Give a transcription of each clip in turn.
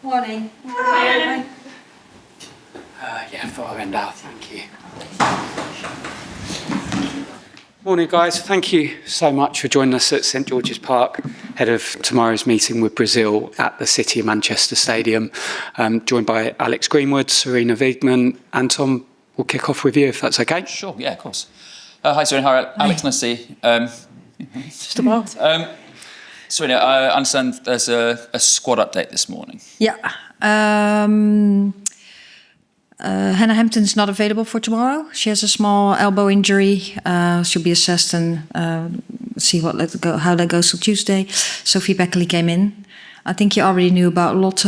Morning. Hi. Yeah, far end out, thank you. Morning, guys. Thank you so much for joining us at St George's Park, ahead of tomorrow's meeting with Brazil at the City of Manchester Stadium. Joined by Alex Greenwood, Sarina Wiegman. Anton, we'll kick off with you, if that's okay. Sure, yeah, of course. Hi, Sarina. Hi, Alex. Nice to see you. Just about. Sarina, I understand there's a squad update this morning. Yeah. Hannah Hampton's not available for tomorrow. She has a small elbow injury. She'll be assessed and see how that goes till Tuesday. Sophie Beckley came in. I think you already knew about Lotte.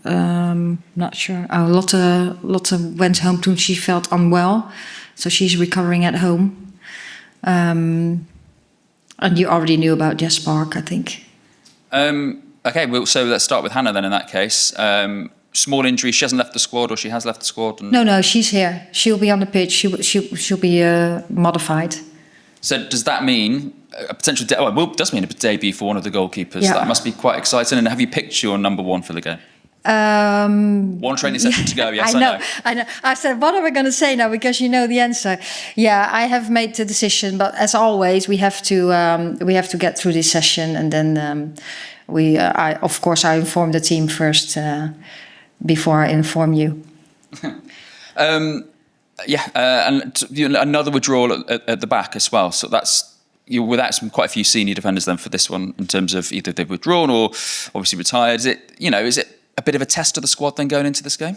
Not sure. Lotte went home too. She felt unwell, so she's recovering at home. And you already knew about Jess Park, I think. Okay, well, so let's start with Hannah then. In that case. Small injury. She hasn't left the squad, or she has left the squad. And... No, she's here. She'll be on the pitch. She'll be modified. So does that mean a potential? It does mean a debut for one of the goalkeepers. Yeah. That must be quite exciting. And have you picked your number one for the game? One training session to go. Yes, I know. I said, what am I going to say now? Because you know the answer. Yeah, I have made the decision, but as always, we have to get through this session, and then I inform the team first. Before I inform you. And another withdrawal at the back as well. So you're without quite a few senior defenders then for this one, in terms of either they've withdrawn or obviously retired. Is it a bit of a test of the squad then going into this game?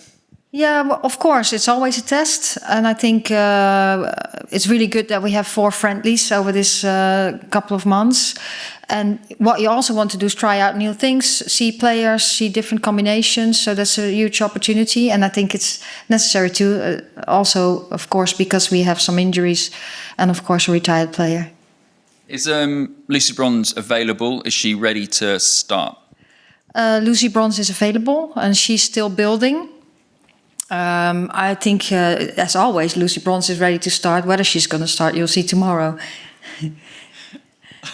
Yeah, well, of course, it's always a test. And I think it's really good that we have 4 friendlies over this couple of months. And what you also want to do is try out new things, see players, see different combinations. So that's a huge opportunity. And I think it's necessary too, also, of course, because we have some injuries and, of course, a retired player. Is Lucy Bronze available? Is she ready to start? Lucy Bronze is available and she's still building. I think, as always, Lucy Bronze is ready to start. Whether she's going to start, you'll see tomorrow.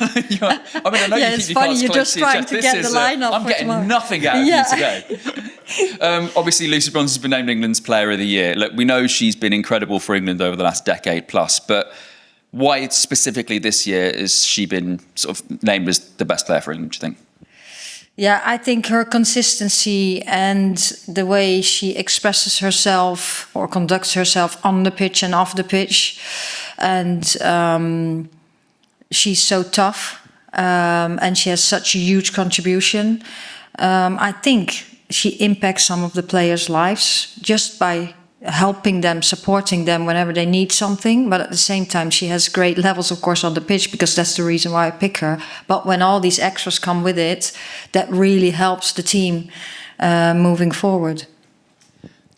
I know yeah, it's funny. You're just trying to get the lineup. I'm getting tomorrow. Nothing out of you today. Obviously, Lucy Bronze has been named England's Player of the Year. Look, we know she's been incredible for England over the last decade plus, but why specifically this year has she been sort of named as the best player for England, do you think? Yeah, I think her consistency and the way she expresses herself or conducts herself on the pitch and off the pitch, and she's so tough, and she has such a huge contribution. I think she impacts some of the players' lives just by helping them, supporting them whenever they need something. But at the same time, she has great levels, of course, on the pitch, because that's the reason why I pick her. But when all these extras come with it, that really helps the team moving forward.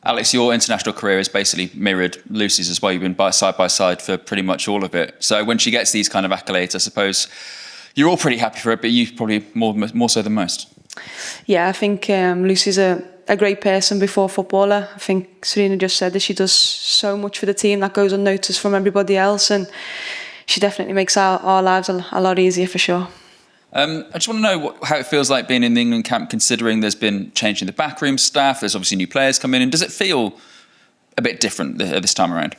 Alex, your international career has basically mirrored Lucy's as well. You've been side by side for pretty much all of it. So when she gets these kind of accolades, I suppose you're all pretty happy for it, but you probably more so than most. Yeah, I think Lucy's a great person before footballer. I think Sarina just said that she does so much for the team that goes unnoticed from everybody else, and she definitely makes our lives a lot easier for sure. I just want to know how it feels like being in the England camp, considering there's been change in the backroom staff, there's obviously new players coming in. Does it feel a bit different this time around?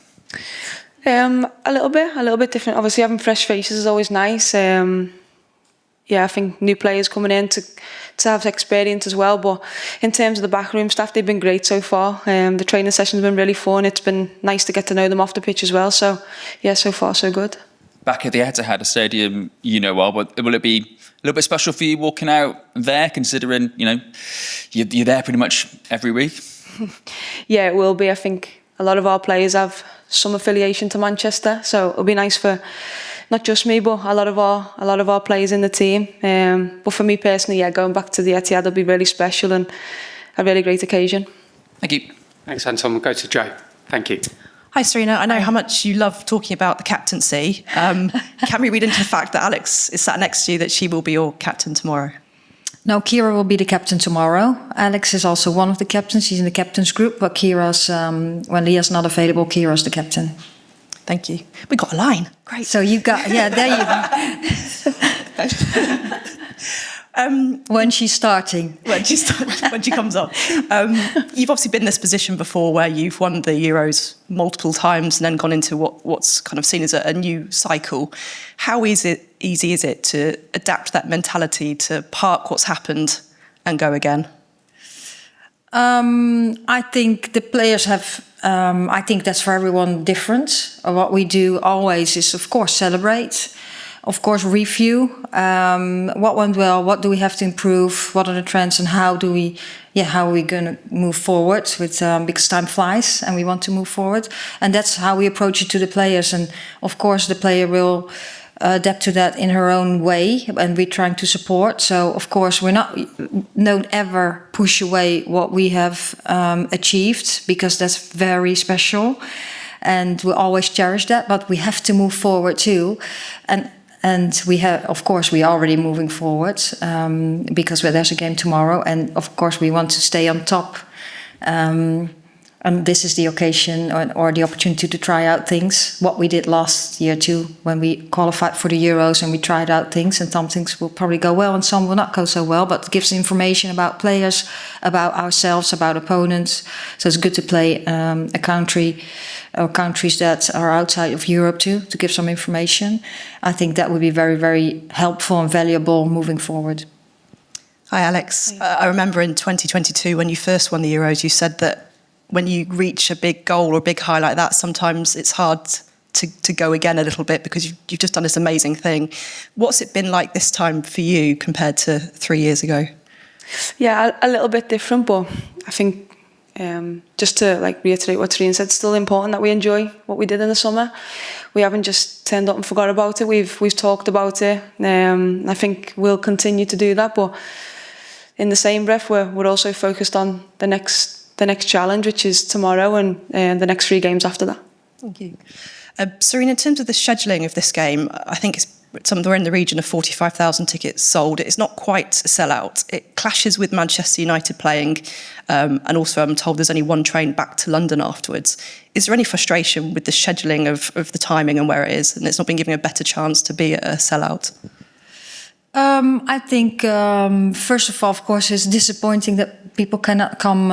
A little bit different. Obviously, having fresh faces is always nice. I think new players coming in to have experience as well. But in terms of the backroom staff, they've been great so far. The training sessions have been really fun. It's been nice to get to know them off the pitch as well. So, yeah, so far so good. Back at the Etihad Stadium, but will it be a little bit special for you walking out there, considering, you're there pretty much every week? Yeah, it will be. I think a lot of our players have some affiliation to Manchester, so it'll be nice for not just me, but a lot of our players in the team. But for me personally, going back to the Etihad will be really special and a really great occasion. Thank you. Thanks, Anton. We'll go to Joe. Thank you. Hi, Sarina. I know how much you love talking about the captaincy. Can we read into the fact that Alex is sat next to you that she will be your captain tomorrow? No, Kira will be the captain tomorrow. Alex is also one of the captains. She's in the captain's group, but Kira's, when Leah's not available, Kira's the captain. Thank you. We got a line. Great. So you got, there you go. When she's starting. When she comes on. You've obviously been in this position before where you've won the Euros multiple times and then gone into what's kind of seen as a new cycle. How easy is it to adapt that mentality to park what's happened and go again? I think the players have, I think that's for everyone different. What we do always is, of course, celebrate. Of course, review what went well, what do we have to improve, what are the trends, and how are we going to move forward with because time flies and we want to move forward, and that's how we approach it to the players. And of course, the player will adapt to that in her own way, and we're trying to support. So of course, don't ever push away what we have achieved, because that's very special, and we always cherish that. But we have to move forward too, and we have, of course, we are already moving forward because there's a game tomorrow, and of course we want to stay on top. And this is the occasion or the opportunity to try out things. What we did last year too, when we qualified for the Euros and we tried out things, and some things will probably go well and some will not go so well, but it gives information about players, about ourselves, about opponents. So it's good to play a country or countries that are outside of Europe too, to give some information. I think that would be very, very helpful and valuable moving forward. Hi, Alex. I remember in 2022 when you first won the Euros, you said that when you reach a big goal or a big high like that, sometimes it's hard to go again a little bit because you've just done this amazing thing. What's it been like this time for you compared to 3 years ago? Yeah, a little bit different, but I think just to reiterate what Sarina said, it's still important that we enjoy what we did in the summer. We haven't just turned up and forgot about it. We've talked about it. I think we'll continue to do that, but in the same breath, we're also focused on the next challenge, which is tomorrow, and the next 3 games after that. Thank you. Sarina, in terms of the scheduling of this game, I think we're in the region of 45,000 tickets sold. It's not quite a sellout. It clashes with Manchester United playing, and also I'm told there's only one train back to London afterwards. Is there any frustration with the scheduling of the timing and where it is, and it's not been given a better chance to be a sellout? I think, first of all, of course, it's disappointing that people cannot come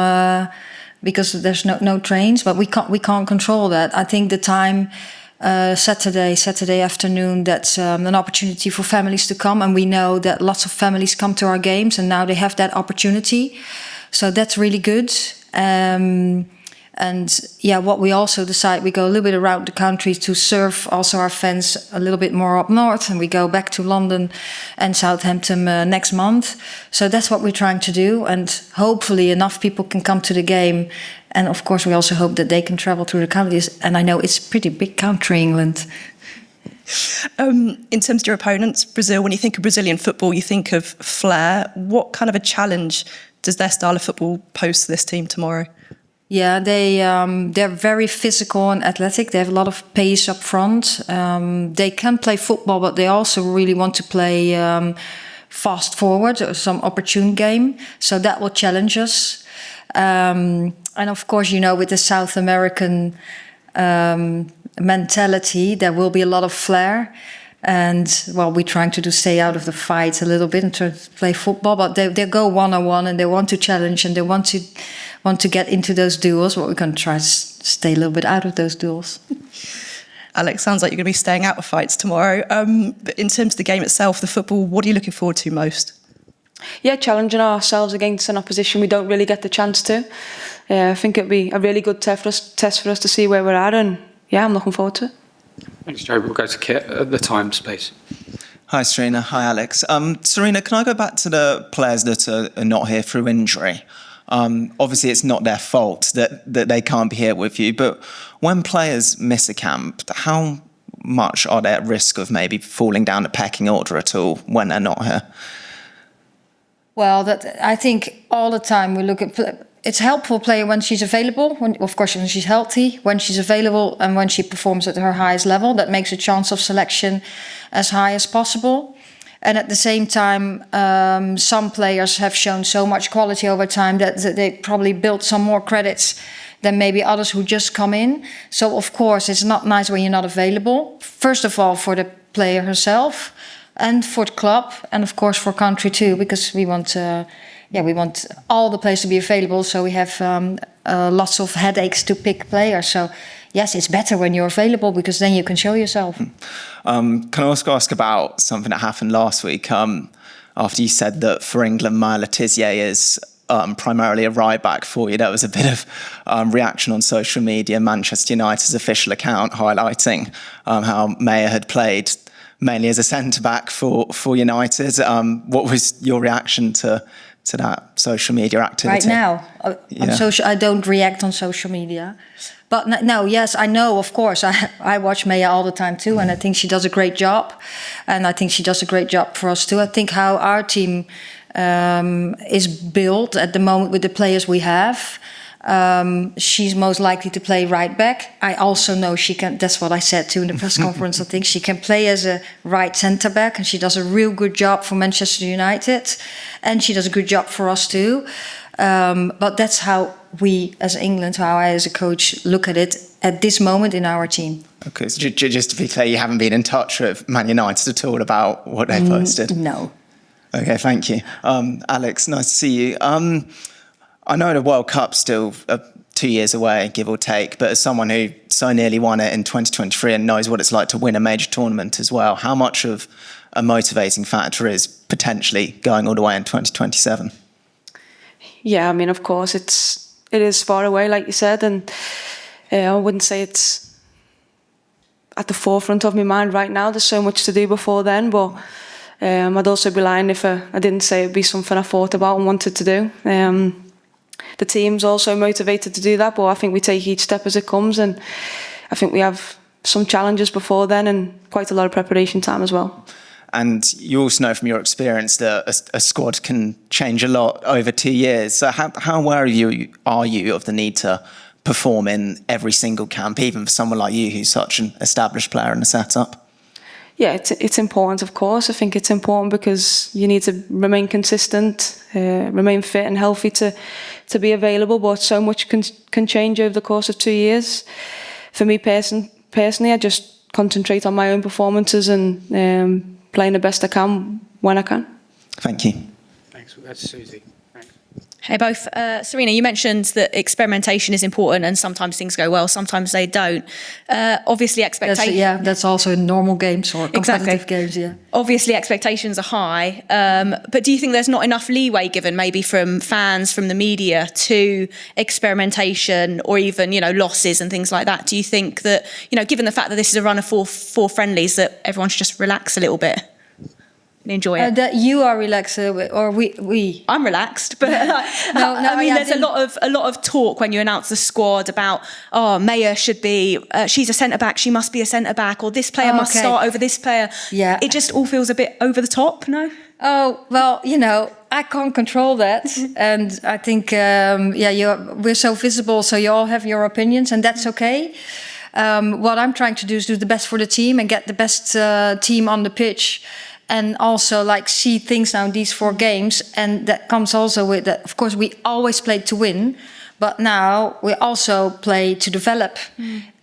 because there's no trains, but we can't control that. I think the time, Saturday afternoon, that's an opportunity for families to come, and we know that lots of families come to our games, and now they have that opportunity. So that's really good. And yeah, what we also decide, we go a little bit around the country to serve also our fans a little bit more up north, and we go back to London and Southampton next month. So that's what we're trying to do, and hopefully enough people can come to the game. And of course, we also hope that they can travel through the counties. And I know it's a pretty big country, England. In terms of your opponents, Brazil, when you think of Brazilian football, you think of flair. What kind of a challenge does their style of football pose to this team tomorrow? Yeah, they're very physical and athletic. They have a lot of pace up front. They can play football, but they also really want to play fast forward, or some opportune game. So that will challenge us. And of course, with the South American mentality, there will be a lot of flair. And well, we're trying to stay out of the fight a little bit and to play football, but they go one-on-one and they want to challenge and they want to get into those duels. But we're going to try to stay a little bit out of those duels. Alex, sounds like you're going to be staying out of fights tomorrow. But in terms of the game itself, the football, what are you looking forward to most? Yeah, challenging ourselves against an opposition we don't really get the chance to. I think it'd be a really good test for us to see where we're at, and yeah, I'm looking forward to it. Thanks, Joe. We'll go to Kit at the Times, please. Hi, Sarina. Hi, Alex. Sarina, can I go back to the players that are not here through injury? Obviously, it's not their fault that they can't be here with you, but when players miss a camp, how much are they at risk of maybe falling down the pecking order at all when they're not here? Well, I think all the time we look at... It's helpful player when she's available, of course when she's healthy, when she's available and when she performs at her highest level. That makes a chance of selection as high as possible. And at the same time, some players have shown so much quality over time that they probably built some more credits than maybe others who just come in. So of course it's not nice when you're not available. First of all, for the player herself, and for the club, and of course for country too, because we want all the players to be available. So we have lots of headaches to pick players. So yes, it's better when you're available because then you can show yourself. Can I also ask about something that happened last week? After you said that for England, Maya Letizia is primarily a right back for you, there was a bit of reaction on social media. Manchester United's official account highlighting how Maya had played mainly as a centre back for United. What was your reaction to that social media activity? Right now, on social, I don't react on social media. But no, yes, I know, of course. I watch Maya all the time too, and I think she does a great job. And I think she does a great job for us too. I think how our team is built at the moment with the players we have, she's most likely to play right back. I also know she can, that's what I said too in the press conference, I think she can play as a right centre back, and she does a real good job for Manchester United, and she does a good job for us too. But that's how we as England, how I as a coach look at it at this moment in our team. Okay, so just to be clear, you haven't been in touch with Man United at all about what they posted? No. Okay, thank you. Alex, nice to see you. I know the World Cup's still 2 years away, give or take, but as someone who so nearly won it in 2023 and knows what it's like to win a major tournament as well, how much of a motivating factor is potentially going all the way in 2027? Yeah, I mean, of course, it is far away, like you said, and I wouldn't say it's at the forefront of my mind right now. There's so much to do before then, but I'd also be lying if I didn't say it'd be something I thought about and wanted to do. The team's also motivated to do that, but I think we take each step as it comes, and I think we have some challenges before then and quite a lot of preparation time as well. And you also know from your experience that a squad can change a lot over 2 years. So how aware are you of the need to perform in every single camp, even for someone like you who's such an established player in the setup? Yeah, it's important, of course. I think it's important because you need to remain consistent, remain fit and healthy to be available, but so much can change over the course of 2 years. For me personally, I just concentrate on my own performances and playing the best I can when I can. Thank you. Thanks. That's Susie. Thanks. Hey both. Sarina, you mentioned that experimentation is important and sometimes things go well, sometimes they don't. Obviously expectations... That's also in normal games or competitive games, yeah. Obviously expectations are high, but do you think there's not enough leeway given maybe from fans, from the media to experimentation or even, losses and things like that? Do you think that, given the fact that this is a run of four friendlies, that everyone should just relax a little bit and enjoy it? That you are relaxed, or we. I'm relaxed, but there's a lot of talk when you announce the squad about Maya should be she's a centre back, she must be a centre back, or this player must start over this player. Yeah, it just all feels a bit over the top. No. Oh well, I can't control that, and I think we're so visible, so you all have your opinions, and that's okay. What I'm trying to do is do the best for the team and get the best team on the pitch. And also see things now in these 4 games. And that comes also with that, of course, we always played to win, but now we also play to develop.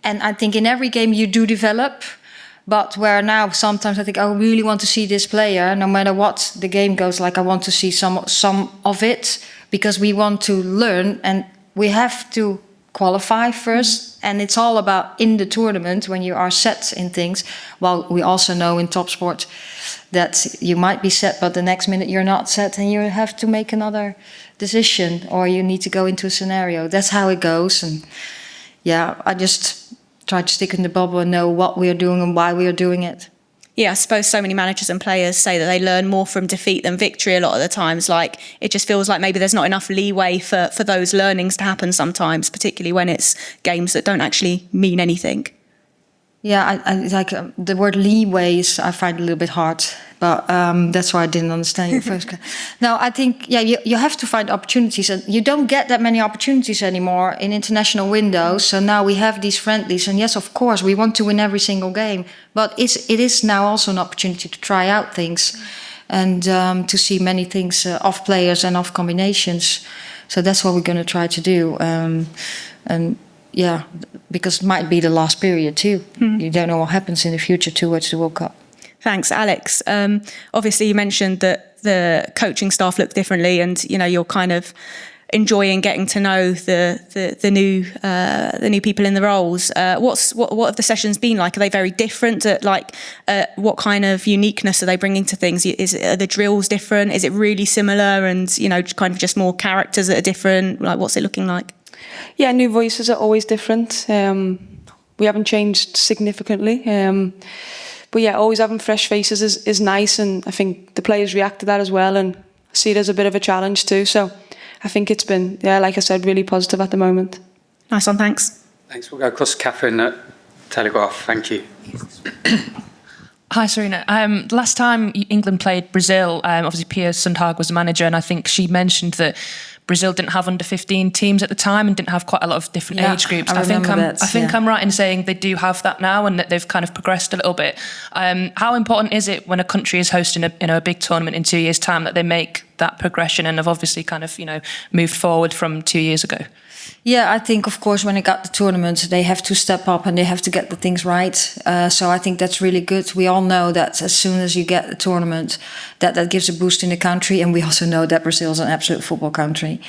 And I think in every game you do develop, but where now sometimes I think I really want to see this player, no matter what the game goes, I want to see some of it, because we want to learn and we have to qualify first. And it's all about in the tournament when you are set in things. Well, we also know in top sport that you might be set, but the next minute you're not set and you have to make another decision or you need to go into a scenario. That's how it goes. And I just try to stick in the bubble and know what we are doing and why we are doing it. Yeah, I suppose so many managers and players say that they learn more from defeat than victory a lot of the times. It just feels like maybe there's not enough leeway for those learnings to happen sometimes, particularly when it's games that don't actually mean anything. Yeah, I like the word leeways. I find a little bit hard, but that's why I didn't understand you first. No, I think you have to find opportunities, and you don't get that many opportunities anymore in international windows. So now we have these friendlies, and yes, of course, we want to win every single game, but it is now also an opportunity to try out things and to see many things of players and of combinations. So that's what we're going to try to do, and. Yeah, because it might be the last period too. You don't know what happens in the future towards the World Cup. Thanks, Alex. Obviously, you mentioned that the coaching staff look differently, and you're kind of enjoying getting to know the new people in the roles. What have the sessions been like? Are they very different? What kind of uniqueness are they bringing to things? Are the drills different? Is it really similar? And kind of just more characters that are different. Like, what's it looking like? Yeah, new voices are always different. We haven't changed significantly. But yeah, always having fresh faces is nice, and I think the players react to that as well, and see it as a bit of a challenge too. So I think it's been, like I said, really positive at the moment. Nice one, thanks. Thanks. We'll go across to Catherine at Telegraph. Thank you. Hi, Sarina. Last time England played Brazil, obviously Pia Sundhage was the manager, and I think she mentioned that Brazil didn't have under 15 teams at the time and didn't have quite a lot of different age groups. I think I'm right in saying they do have that now, and that they've kind of progressed a little bit. How important is it when a country is hosting a big tournament in 2 years' time that they make that progression and have obviously kind of moved forward from 2 years ago? Yeah, I think, of course, when they got the tournament, they have to step up and they have to get the things right. So I think that's really good. We all know that as soon as you get a tournament, that gives a boost in the country. And we also know that Brazil is an absolute football country.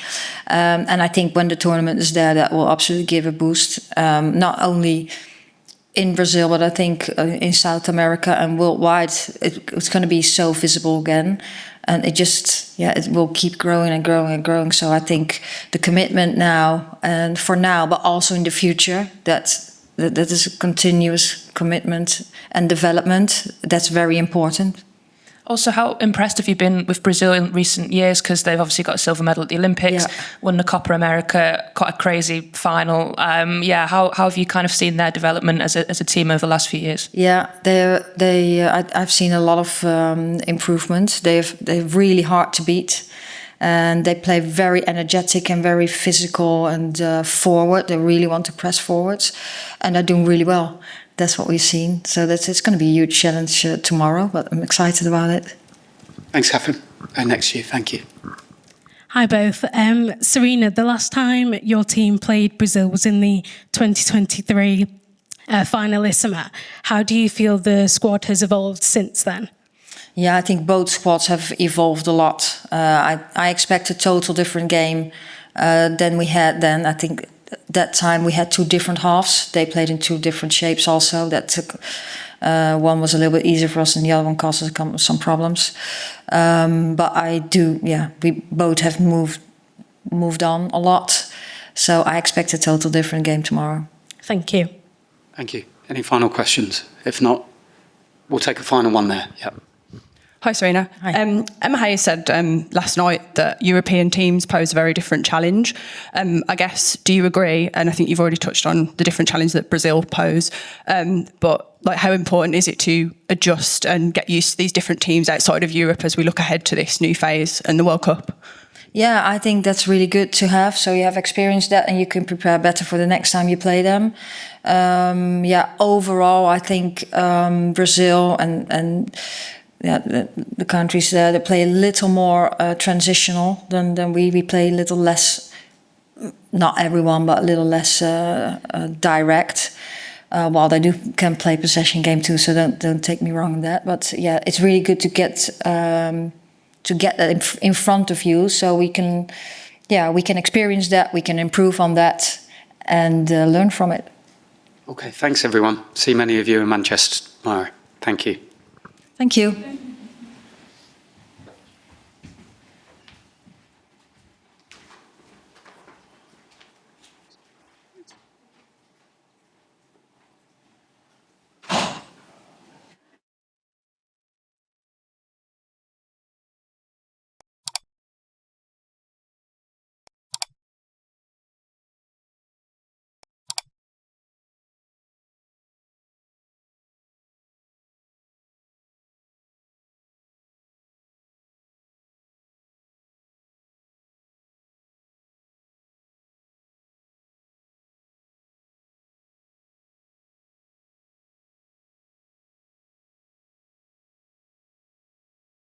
And I think when the tournament is there, that will absolutely give a boost, not only in Brazil, but I think in South America and worldwide, it's going to be so visible again. And it just, it will keep growing and growing and growing. So I think the commitment now, and for now, but also in the future, that is a continuous commitment and development. That's very important. Also, how impressed have you been with Brazil in recent years? Because they've obviously got a silver medal at the Olympics, won the Copa America, quite a crazy final. How have you kind of seen their development as a team over the last few years? Yeah, I've seen a lot of improvement. They're really hard to beat. And they play very energetic and very physical and forward. They really want to press forwards. And they're doing really well. That's what we've seen. So it's going to be a huge challenge tomorrow, but I'm excited about it. Thanks, Catherine. Next to you, thank you. Hi both. Sarina, the last time your team played Brazil was in the 2023 Finalissima. How do you feel the squad has evolved since then? Yeah, I think both squads have evolved a lot. I expect a total different game than we had then. I think that time we had two different halves. They played in two different shapes also. That took, one was a little bit easier for us and the other one caused us some problems. But we both have moved on a lot. So I expect a total different game tomorrow. Thank you. Thank you. Any final questions? If not, we'll take a final one there. Yeah. Hi, Sarina. Hi. Emma Hayes said last night that European teams pose a very different challenge. I guess, do you agree? And I think you've already touched on the different challenge that Brazil pose. But how important is it to adjust and get used to these different teams outside of Europe as we look ahead to this new phase and the World Cup? Yeah, I think that's really good to have. So you have experienced that and you can prepare better for the next time you play them. Overall, I think Brazil and the countries there, they play a little more transitional than we play a little less, not everyone, but a little less direct. While they can play possession game too, so don't take me wrong on that. But yeah, it's really good to get that in front of you, so we can experience that, we can improve on that, and learn from it. Okay, thanks everyone. See many of you in Manchester tomorrow. Thank you. Thank you.